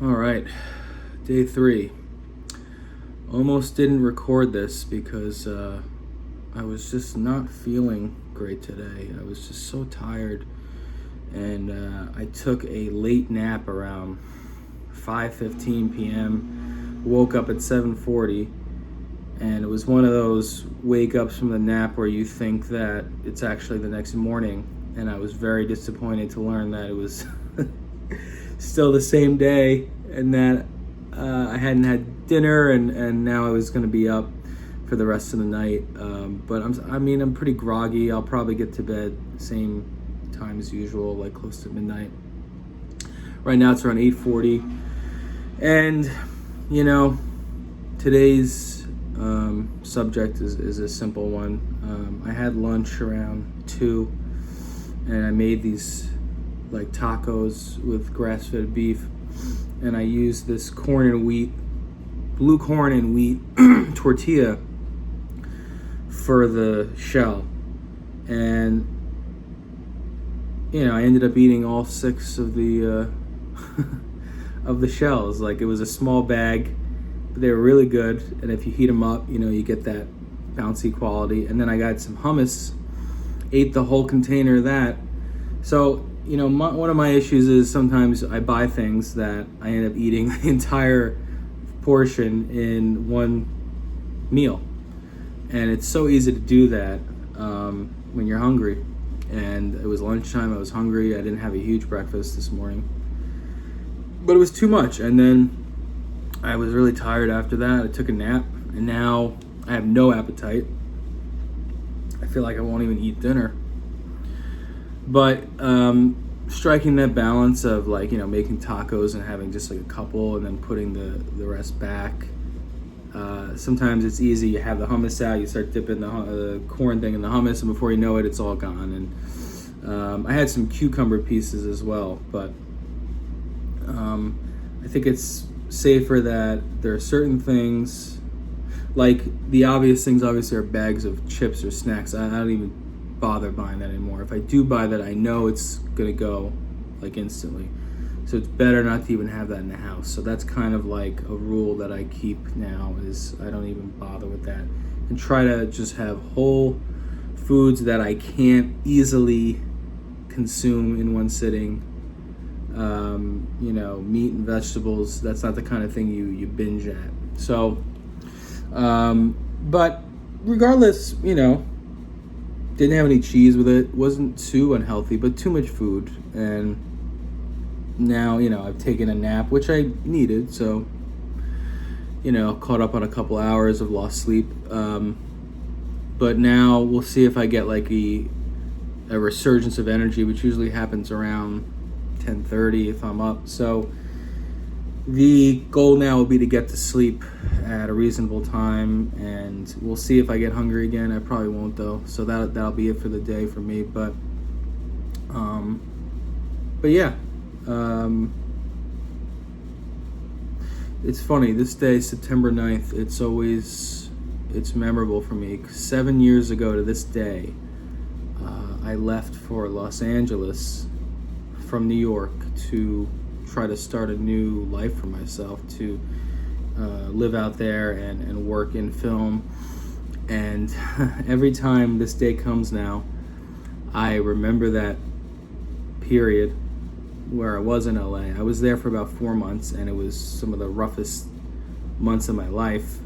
All right, day 3. Almost didn't record this because I was just not feeling great today. I was just so tired, and I took a late nap around 5:15 p.m. Woke up at 7:40, and it was one of those wake ups from the nap where you think that it's actually the next morning. And I was very disappointed to learn that it was still the same day, and that I hadn't had dinner, and now I was going to be up for the rest of the night. But I'm pretty groggy. I'll probably get to bed same time as usual, like close to midnight. Right now it's around 8:40, and today's subject is a simple one. I had lunch around 2, and I made these like tacos with grass-fed beef, and I used this blue corn and wheat tortilla for the shell. And I ended up eating all 6 of the of the shells. Like, it was a small bag, but they were really good, and if you heat them up, you get that bouncy quality. And then I got some hummus, ate the whole container of that. So one of my issues is sometimes I buy things that I end up eating the entire portion in one meal, and it's so easy to do that when you're hungry. And it was lunchtime, I was hungry, I didn't have a huge breakfast this morning, but it was too much. And then I was really tired after that. I took a nap, and now I have no appetite. I feel like I won't even eat dinner. But striking that balance of making tacos and having just like a couple and then putting the rest back. Sometimes it's easy. You have the hummus out, you start dipping the corn thing in the hummus, and before you know it, it's all gone. And I had some cucumber pieces as well, but I think it's safer that there are certain things, like the obvious things obviously are bags of chips or snacks. I don't even bother buying that anymore. If I do buy that, I know it's gonna go like instantly, so it's better not to even have that in the house. So that's kind of like a rule that I keep now, is I don't even bother with that, and try to just have whole foods that I can't easily consume in one sitting. Meat and vegetables, that's not the kind of thing you binge at. So but regardless, didn't have any cheese with it. Wasn't too unhealthy, but too much food. And now, I've taken a nap, which I needed. So, caught up on a couple hours of lost sleep. But now we'll see if I get like a resurgence of energy, which usually happens around 10:30 if I'm up. So the goal now will be to get to sleep at a reasonable time, and we'll see if I get hungry again. I probably won't, though, so that'll be it for the day for me. But yeah, it's funny, this day, September 9th, it's memorable for me. 7 years ago to this day, I left for Los Angeles from New York to try to start a new life for myself, to live out there and work in film. And every time this day comes now, I remember that period where I was in LA. I was there for about 4 months, and it was some of the roughest months of my life.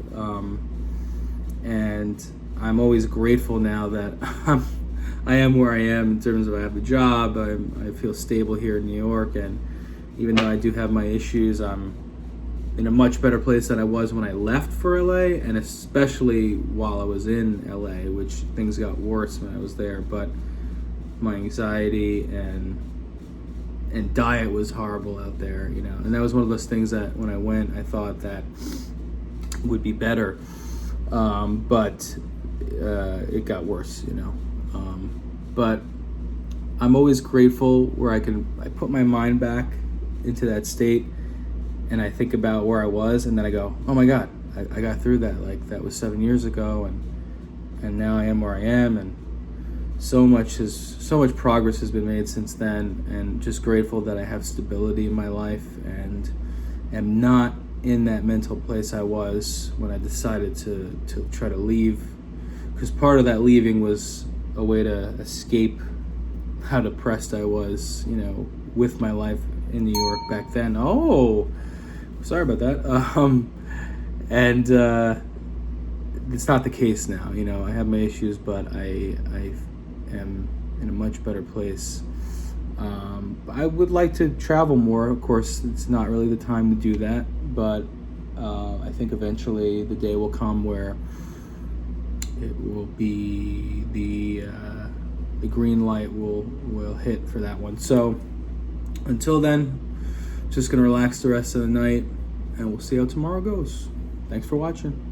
And I'm always grateful now that I am where I am in terms of I have a job. I feel stable here in New York, and even though I do have my issues, I'm in a much better place than I was when I left for LA, and especially while I was in LA, which things got worse when I was there. But my anxiety and diet was horrible out there, and that was one of those things that when I went, I thought that would be better, but it got worse, but I'm always grateful where I put my mind back into that state, and I think about where I was, and then I go, oh my God, I got through that. Like, that was 7 years ago, and now I am where I am, and so much progress has been made since then, and just grateful that I have stability in my life, and am not in that mental place I was when I decided to try to leave, because part of that leaving was a way to escape how depressed I was, with my life in New York back then. Oh, sorry about that. And it's not the case now. I have my issues, but I am in a much better place. I would like to travel more. Of course, it's not really the time to do that, but I think eventually the day will come where it will be the green light will hit for that one. So until then, just gonna relax the rest of the night, and we'll see how tomorrow goes. Thanks for watching.